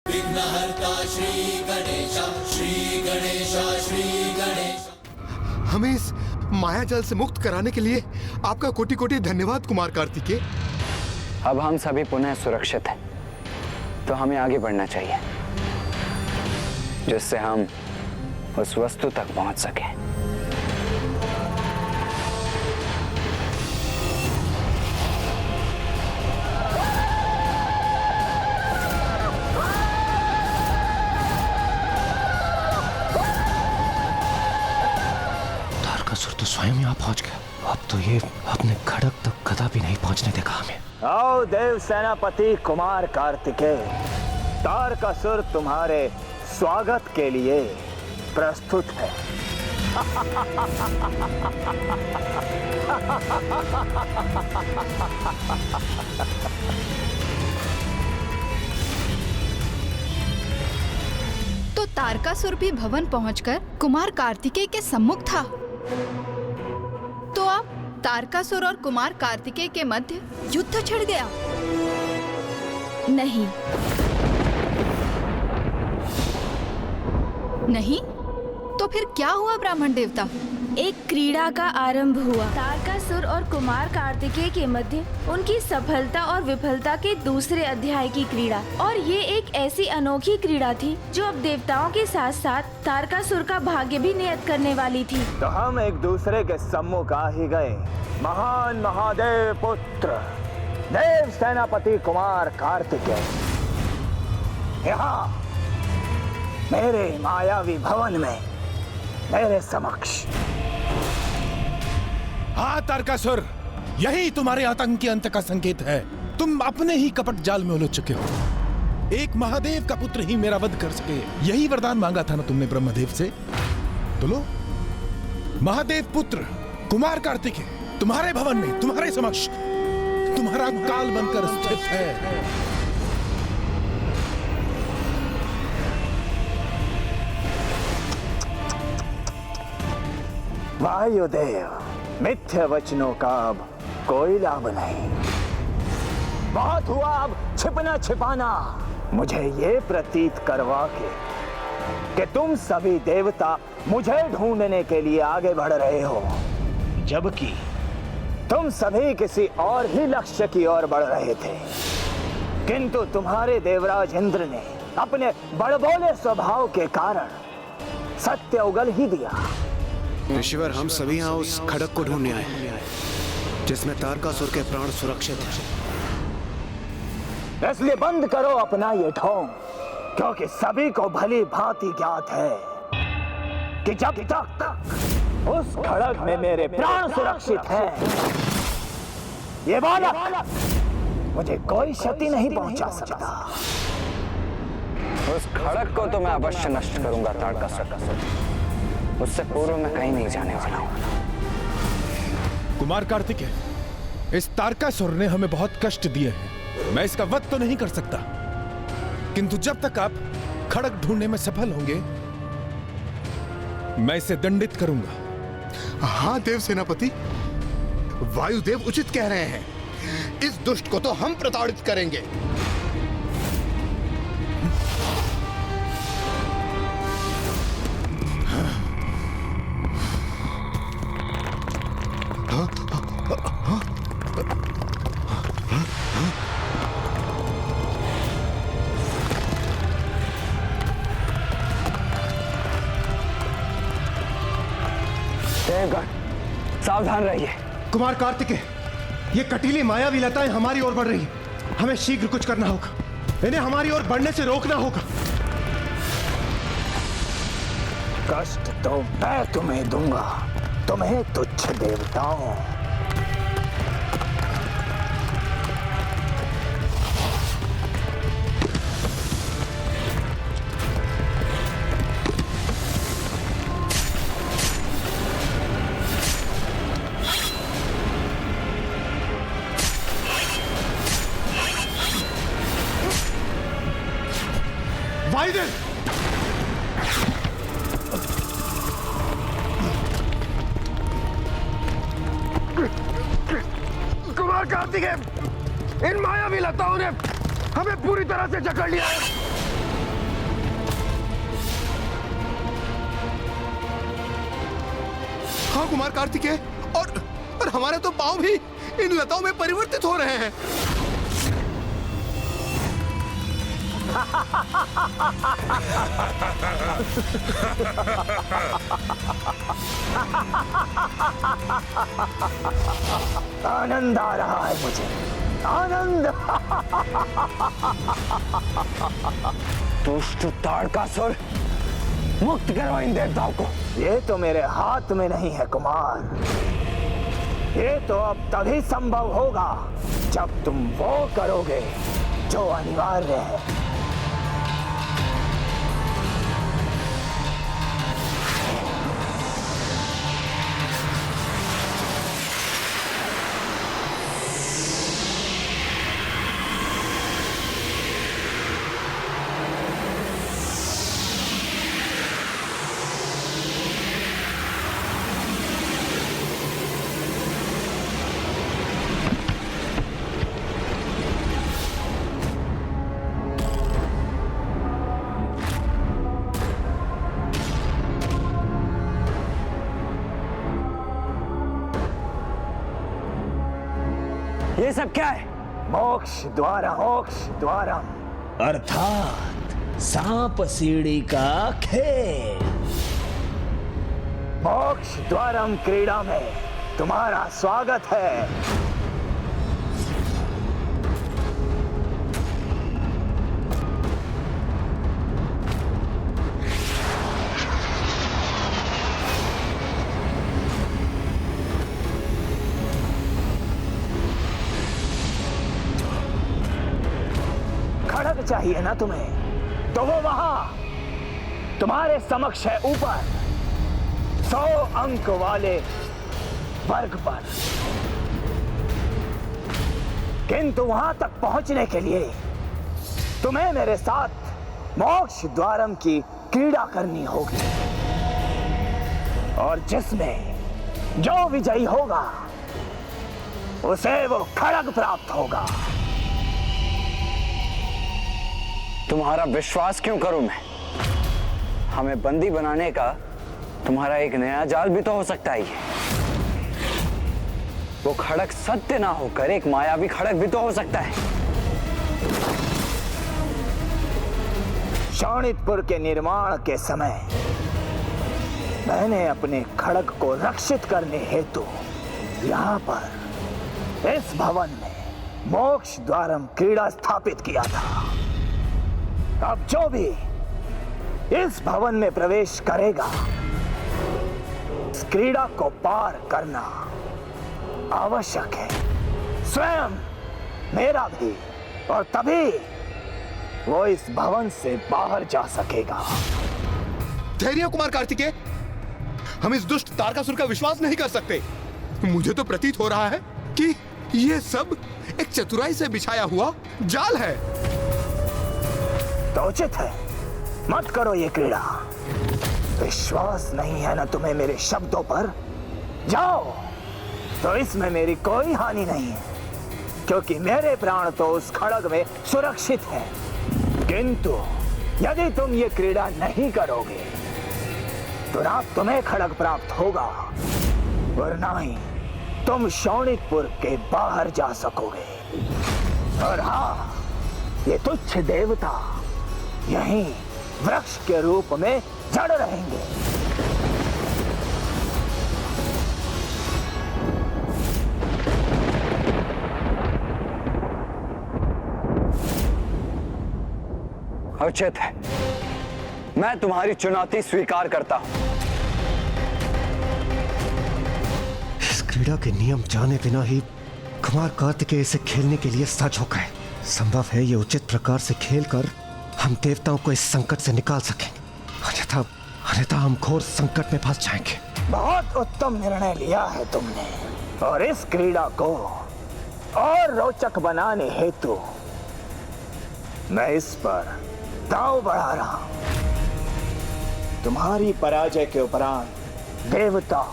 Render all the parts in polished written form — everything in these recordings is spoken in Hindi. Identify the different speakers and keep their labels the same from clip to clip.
Speaker 1: विघ्नहर्ता श्री गणेश, श्री गणेश, श्री गणेश।
Speaker 2: हमें इस माया जाल से मुक्त कराने के लिए आपका कोटि कोटि धन्यवाद कुमार कार्तिकेय।
Speaker 3: अब हम सभी पुनः सुरक्षित हैं, तो हमें आगे बढ़ना चाहिए, जिससे हम उस वस्तु तक पहुंच सकें।
Speaker 4: तारकासुर तो स्वयं यहाँ पहुंच गया। अब तो ये अपने खड़क तक कदापि नहीं पहुंचने देगा हमें।
Speaker 5: आओ देव सेनापति कुमार कार्तिकेय, तारकासुर तुम्हारे स्वागत के लिए प्रस्तुत है।
Speaker 6: तो तारकासुर भी भवन पहुंचकर कुमार कार्तिकेय के सम्मुख था। तो अब तारकासुर और कुमार कार्तिकेय के मध्य युद्ध छिड़ गया। नहीं, नहीं, तो फिर क्या हुआ ब्राह्मण देवता?
Speaker 7: एक क्रीड़ा का आरंभ हुआ। तारकासुर और कुमार कार्तिकेय के मध्य उनकी सफलता और विफलता के दूसरे अध्याय की क्रीड़ा। और ये एक ऐसी अनोखी क्रीड़ा थी जो अब देवताओं के साथ साथ तारकासुर का भाग्य भी नियत करने वाली थी।
Speaker 5: तो हम एक दूसरे के सम्मुख आ ही गए। महान महादेव पुत्र देव सेनापति कुमार कार्तिकेय यहाँ मेरे मायावी भवन में मेरे समक्ष।
Speaker 8: हाँ तारकासुर, यही तुम्हारे आतंक के अंत का संकेत है। तुम अपने ही कपट जाल में उलझ चुके हो। एक महादेव का पुत्र ही मेरा वध कर सके, यही वरदान मांगा था ना तुमने ब्रह्मदेव से। तो लो, महादेव पुत्र कुमार कार्तिकेय तुम्हारे भवन में, तुम्हारे समक्ष तुम्हारा काल बनकर स्थित है।
Speaker 5: वायुदेव, मिथ्या वचनों का अब कोई लाभ नहीं। बहुत हुआ अब छिपना छिपाना। मुझे ये प्रतीत करवा के कि तुम सभी देवता मुझे ढूंढने के लिए आगे बढ़ रहे हो, जबकि तुम सभी किसी और ही लक्ष्य की ओर बढ़ रहे थे। किंतु तुम्हारे देवराज इंद्र ने अपने बड़बोले स्वभाव के कारण सत्य उगल ही दिया।
Speaker 9: ऋषिवर, हम सभी यहाँ उस खड़क को ढूंढने आए हैं जिसमें तारकासुर के प्राण सुरक्षित हैं।
Speaker 5: इसलिए बंद करो अपना ये ढोंग, क्योंकि सभी को भली भांति ज्ञात है कि जब तक उस खड़क में मेरे प्राण सुरक्षित हैं, ये बालक मुझे कोई क्षति नहीं पहुंचा सकता।
Speaker 3: उस खड़क को तो मैं अवश्य नष्ट करूंगा तारकासुर। उससे पूर्व मैं कहीं नहीं जाने वाला हूं।
Speaker 8: कुमार कार्तिकेय, इस तारकासुर ने हमें बहुत कष्ट दिए हैं। मैं इसका वध तो नहीं कर सकता, किंतु जब तक आप खड़क ढूंढने में सफल होंगे, मैं इसे दंडित करूंगा।
Speaker 2: हाँ देव सेनापति, वायुदेव उचित कह रहे हैं। इस दुष्ट को तो हम प्रताड़ित करेंगे।
Speaker 3: देवगण, सावधान रहिए।
Speaker 2: कुमार कार्तिकेय, ये कटीली मायावी लताएं हमारी ओर बढ़ रही हैं। हमें शीघ्र कुछ करना होगा, इन्हें हमारी ओर बढ़ने से रोकना होगा।
Speaker 5: कष्ट तो मैं तुम्हें दूंगा, तुम्हें तुच्छ देवताओं।
Speaker 2: वायुदेव,
Speaker 8: कुमार कार्तिकेय, इन मायावी लताओं ने हमें पूरी तरह से जकड़ लिया है।
Speaker 2: हाँ कुमार कार्तिकेय, और हमारे तो पांव भी इन लताओं में परिवर्तित हो रहे हैं।
Speaker 5: आनंद आ रहा है मुझे, आनंद।
Speaker 3: दुष्ट ताड़कासुर, मुक्त करो इन देवताओं को।
Speaker 5: ये तो मेरे हाथ में नहीं है कुमार। ये तो अब तभी संभव होगा जब तुम वो करोगे जो अनिवार्य है।
Speaker 3: ये सब क्या है?
Speaker 5: मोक्ष द्वारम
Speaker 10: अर्थात सांप सीढ़ी का खेल।
Speaker 5: मोक्ष द्वारम क्रीड़ा में तुम्हारा स्वागत है। खड़ग चाहिए ना तुम्हें, तो वो वहां तुम्हारे समक्ष है, ऊपर 100 अंक वाले वर्ग पर। किंतु वहां तक पहुंचने के लिए तुम्हें मेरे साथ मोक्ष द्वारम की क्रीड़ा करनी होगी, और जिसमें जो विजयी होगा उसे वो खड़ग प्राप्त होगा।
Speaker 3: तुम्हारा विश्वास क्यों करूं मैं? हमें बंदी बनाने का तुम्हारा एक नया जाल भी तो हो सकता है। वो खड़ग सत्य ना होकर एक मायावी खड़ग भी तो हो सकता है।
Speaker 5: शोणितपुर के निर्माण के समय मैंने अपने खड़ग को रक्षित करने हेतु यहाँ पर इस भवन में मोक्ष द्वारम क्रीड़ा स्थापित किया था। अब जो भी इस भवन में प्रवेश करेगा, इस क्रीड़ा को पार करना आवश्यक है, स्वयं मेरा भी, और तभी वो इस भवन से बाहर जा सकेगा।
Speaker 2: धैर्य कुमार कार्तिकेय, हम इस दुष्ट तारकासुर का विश्वास नहीं कर सकते। मुझे तो प्रतीत हो रहा है कि ये सब एक चतुराई से बिछाया हुआ जाल है।
Speaker 5: तो उचित है, मत करो ये क्रीड़ा। विश्वास नहीं है ना तुम्हें मेरे शब्दों पर? जाओ, तो इसमें मेरी कोई हानि नहीं है, क्योंकि मेरे प्राण तो उस खड़ग में सुरक्षित है। किंतु यदि तुम ये क्रीड़ा नहीं करोगे तो ना तुम्हें खड़ग प्राप्त होगा और ना ही तुम शोणितपुर के बाहर जा सकोगे। और हाँ, ये तुच्छ देवता यहीं वृक्ष के रूप में जड़ रहेंगे।
Speaker 3: उचित है, मैं तुम्हारी चुनौती स्वीकार करता हूं।
Speaker 4: इस क्रीड़ा के नियम जाने बिना ही कुमार कार्तिकेय इसे खेलने के लिए सज हो गए। संभव है ये उचित प्रकार से खेलकर हम देवताओं को इस संकट से निकाल सकेंगे, अन्यथा हम घोर संकट में फंस जाएंगे।
Speaker 5: बहुत उत्तम निर्णय लिया है तुमने, और इस क्रीड़ा को और रोचक बनाने हेतु मैं इस पर दांव बढ़ा रहा हूं। तुम्हारी पराजय के उपरांत देवता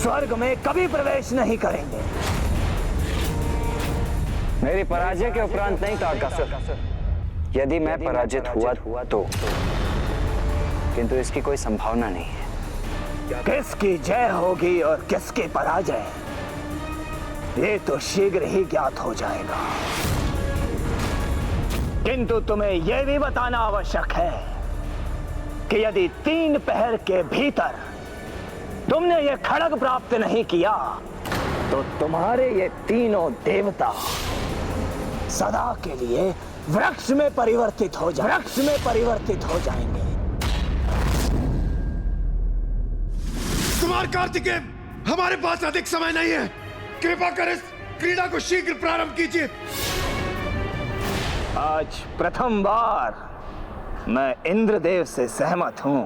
Speaker 5: स्वर्ग में कभी प्रवेश नहीं करेंगे।
Speaker 3: मेरी पराजय के उपरांत नहीं तारकासुर, यदि मैं पराजित हुआ तो, किंतु इसकी कोई संभावना नहीं है।
Speaker 5: किसकी जय होगी और किसकी पराजय, ये तो शीघ्र ही ज्ञात हो जाएगा। किंतु तुम्हें यह भी बताना आवश्यक है कि यदि 3 पहर के भीतर तुमने ये खड्ग प्राप्त नहीं किया तो तुम्हारे ये तीनों देवता सदा के लिए वृक्ष में परिवर्तित हो जाएंगे।
Speaker 9: कुमार कार्तिकेय, हमारे पास अधिक समय नहीं है, कृपा कर इस क्रीड़ा को शीघ्र प्रारंभ कीजिए।
Speaker 5: आज प्रथम बार मैं इंद्रदेव से सहमत हूं।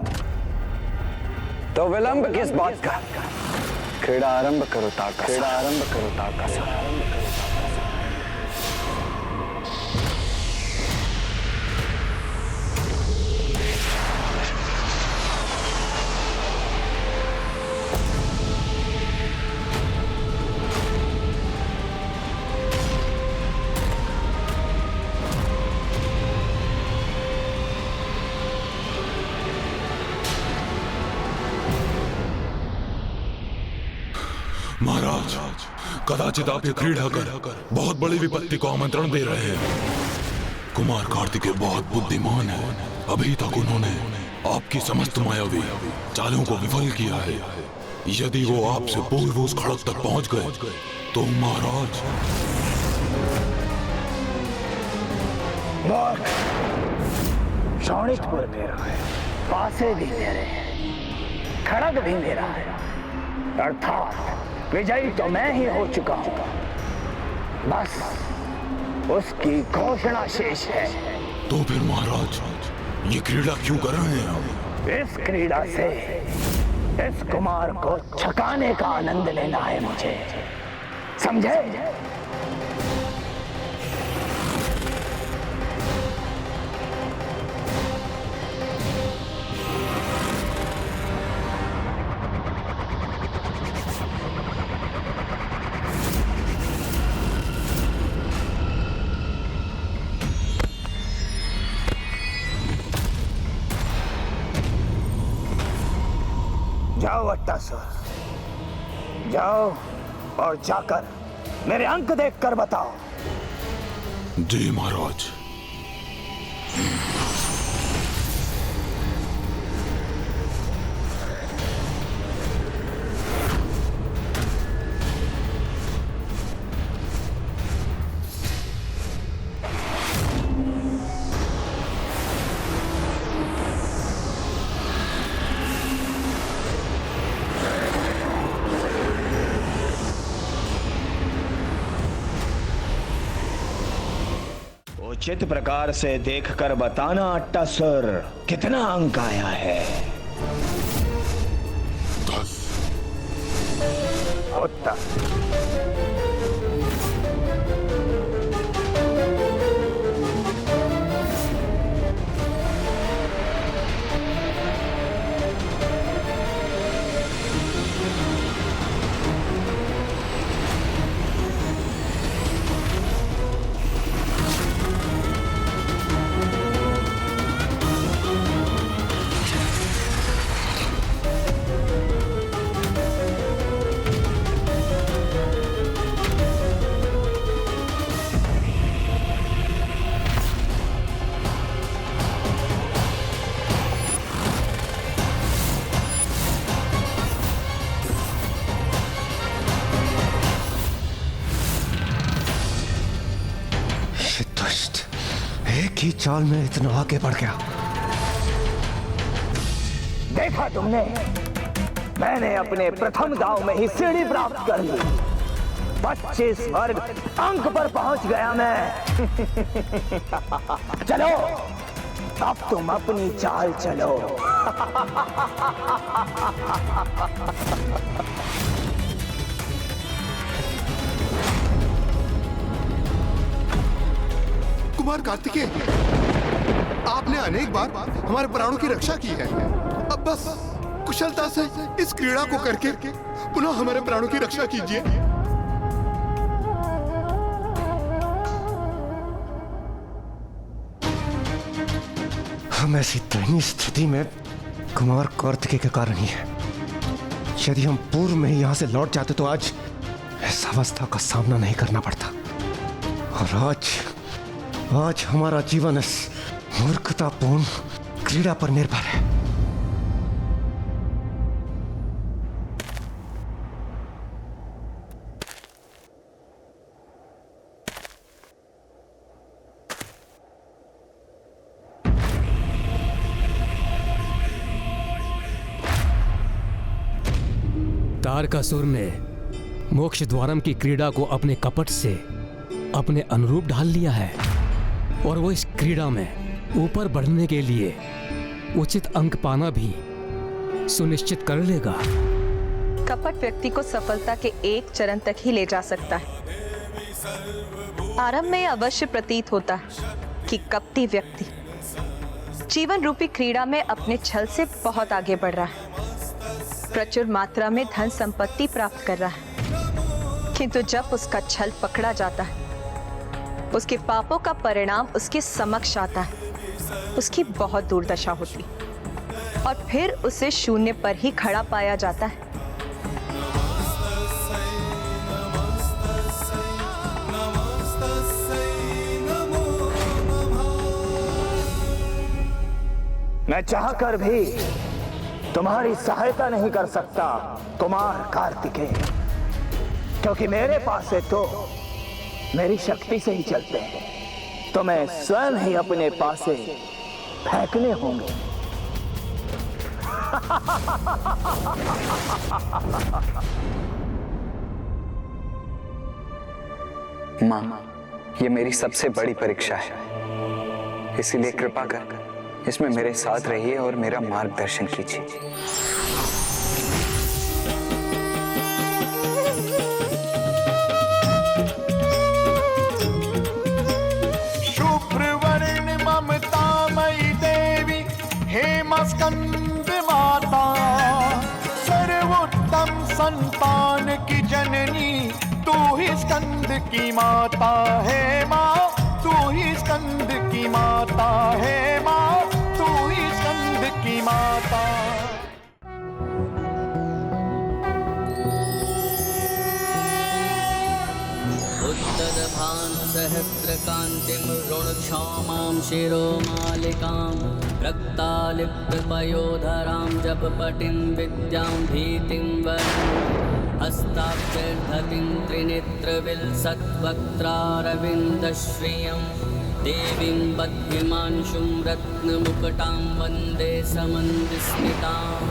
Speaker 3: तो विलंब किस बात का? क्रीड़ा आरंभ करो तारकासुर।
Speaker 8: महाराज, कदाचित आप ये क्रीड़ा कर बहुत बड़ी विपत्ति को आमंत्रण दे रहे हैं। कुमार कार्तिकेय बहुत बुद्धिमान है। अभी तक उन्होंने आपकी समस्त मायावी चालों को विफल किया है। यदि वो आपसे पूर्व उस खड़क तक पहुंच गए तो महाराज।
Speaker 5: शोणितपुर मेरा है, पासे भी मेरे हैं, खड़ग भी मेरा है, अर्थात विजयी तो मैं ही हो चुका हूं। बस उसकी घोषणा शेष है।
Speaker 8: तो फिर महाराज ये क्रीड़ा क्यों कर रहे हैं आप?
Speaker 5: इस क्रीड़ा से इस कुमार को छकाने का आनंद लेना है मुझे, समझे? जाओ अट्टासुर, जाओ और जाकर मेरे अंक देखकर बताओ।
Speaker 8: जी महाराज।
Speaker 10: उचित प्रकार से देखकर बताना अट्टासुर, कितना अंक आया है?
Speaker 8: 10।
Speaker 5: उत्तर।
Speaker 4: एक ही चाल में इतना आगे बढ़ गया।
Speaker 5: देखा तुमने, मैंने अपने प्रथम दांव में ही सीढ़ी प्राप्त कर ली। 25 वर्ग अंक पर पहुंच गया मैं। चलो अब तुम अपनी चाल चलो।
Speaker 2: कुमार कार्तिकेय, आपने अनेक बार हमारे प्राणों की रक्षा की है। अब बस कुशलता से इस क्रीड़ा को करके पुनः हमारे प्राणों की रक्षा कीजिए।
Speaker 4: हम ऐसी दयनीय स्थिति में कुमार कार्तिकेय के कारण ही है। यदि हम पूर्व में ही यहां से लौट जाते तो आज इस अवस्था का सामना नहीं करना पड़ता। और आज हमारा जीवन इस मूर्खतापूर्ण क्रीड़ा पर निर्भर है।
Speaker 11: तारकासुर ने मोक्ष द्वारम की क्रीड़ा को अपने कपट से अपने अनुरूप ढाल लिया है और वो इस क्रीड़ा में ऊपर बढ़ने के लिए उचित अंक पाना भी सुनिश्चित कर लेगा।
Speaker 12: कपट व्यक्ति को सफलता के एक चरण तक ही ले जा सकता है। आरंभ में अवश्य प्रतीत होता है कि कपटी व्यक्ति जीवन रूपी क्रीड़ा में अपने छल से बहुत आगे बढ़ रहा है, प्रचुर मात्रा में धन संपत्ति प्राप्त कर रहा है, किंतु जब उसका छल पकड़ा जाता है, उसके पापों का परिणाम उसके समक्ष आता है, उसकी बहुत दुर्दशा होती और फिर उसे शून्य पर ही खड़ा पाया जाता है।
Speaker 5: मैं चाहकर भी तुम्हारी सहायता नहीं कर सकता कुमार कार्तिकेय, क्योंकि मेरे पास से तो मेरी शक्ति से ही चलते हैं, तो मैं स्वयं ही अपने पास से फेंकने होंगे।
Speaker 3: मां, ये मेरी सबसे बड़ी परीक्षा है, इसीलिए कृपा कर इसमें मेरे साथ रहिए और मेरा मार्गदर्शन कीजिए।
Speaker 13: शुभ्रवर्ण ममतामयी देवी हेमस्कंद माता, सर्वोत्तम संतान की जननी तू ही स्कंद की माता है माँ, तू ही स्कंद की माता है माँ, तू ही स्कंद की माता।
Speaker 1: उत्तरभान् सहस्रकान्तिं रुणक्षौमां शिरोमालिकां रक्तालिप्तपयोधरां जपपटिं विद्यां भीतिं वरं हस्ताक्षरधतिं त्रिनेत्रविलसद्वक्त्रारविन्दश्रियं देवीं बद्धिमांशुं रत्नमुकुटां वन्दे समन्विस्मिताम्।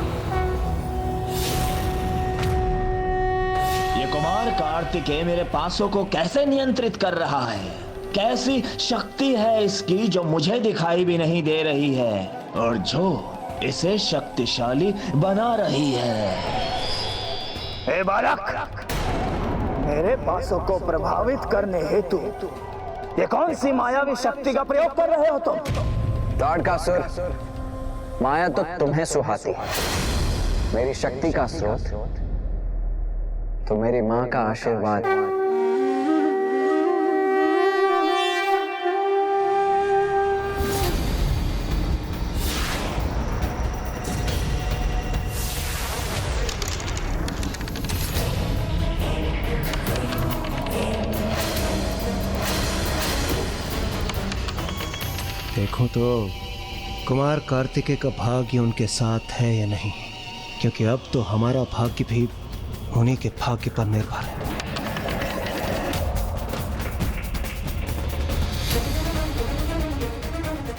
Speaker 10: ये कुमार कार्तिकेय मेरे पासों को कैसे नियंत्रित कर रहा है? कैसी शक्ति है इसकी जो मुझे दिखाई भी नहीं दे रही है और जो इसे शक्तिशाली बना रही है।
Speaker 5: हे बालक, मेरे पासों को प्रभावित करने हेतु ये कौन सी मायावी शक्ति का प्रयोग कर रहे हो तुम?
Speaker 3: तारकासुर, माया तो तुम्हें सुहाती, मेरी शक्ति का स्रोत तो मेरी मां का आशीर्वाद।
Speaker 4: देखो तो कुमार कार्तिकेय का भाग्य उनके साथ है या नहीं, क्योंकि अब तो हमारा भाग्य भी उन्हीं के भाग्य पर निर्भर है।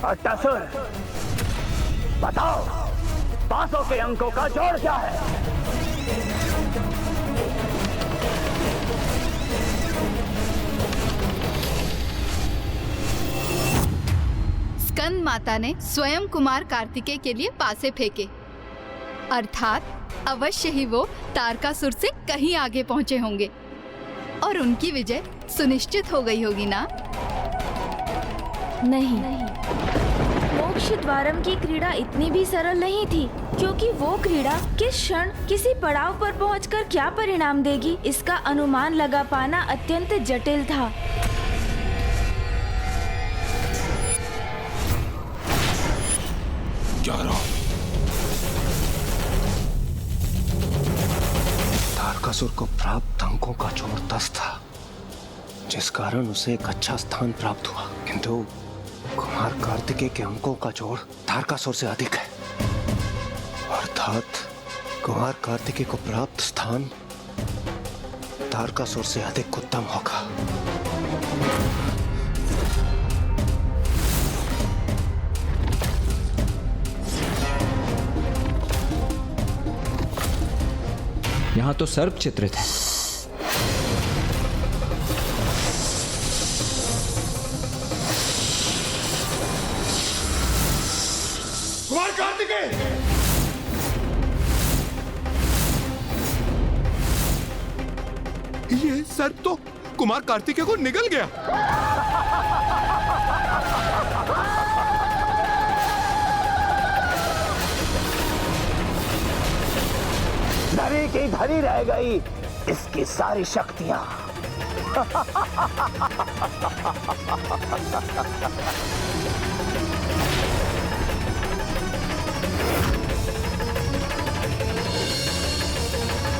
Speaker 5: अट्टासुर, बताओ पासों के अंकों का जोड़ क्या है?
Speaker 6: स्कंद माता ने स्वयं कुमार कार्तिकेय के लिए पासे फेंके, अर्थात अवश्य ही वो तारकासुर से कहीं आगे पहुंचे होंगे और उनकी विजय सुनिश्चित हो गई होगी ना?
Speaker 7: नहीं, मोक्ष द्वारम की क्रीड़ा इतनी भी सरल नहीं थी, क्योंकि वो क्रीड़ा किस क्षण किसी पड़ाव पर पहुंचकर क्या परिणाम देगी, इसका अनुमान लगा पाना अत्यंत जटिल था।
Speaker 4: तारकासुर को प्राप्त अंकों का जोड़ 10 था, जिस कारण उसे एक अच्छा स्थान प्राप्त हुआ। किंतु कुमार कार्तिकेय के अंकों का जोड़ तारकासुर से अधिक है, अर्थात कुमार कार्तिकेय को प्राप्त स्थान तारकासुर से अधिक उत्तम होगा।
Speaker 3: यहाँ तो सर्प चित्रित है।
Speaker 9: कुमार कार्तिकेय!
Speaker 2: ये सर्प तो कुमार कार्तिकेय को निगल गया।
Speaker 5: धरी की धरी रह गई इसकी सारी शक्तियां।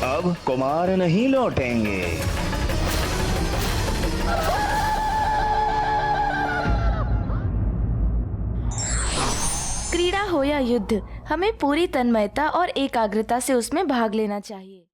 Speaker 10: अब कुमार नहीं लौटेंगे।
Speaker 7: क्रीड़ा हो या युद्ध, हमें पूरी तन्मयता और एकाग्रता से उसमें भाग लेना चाहिए।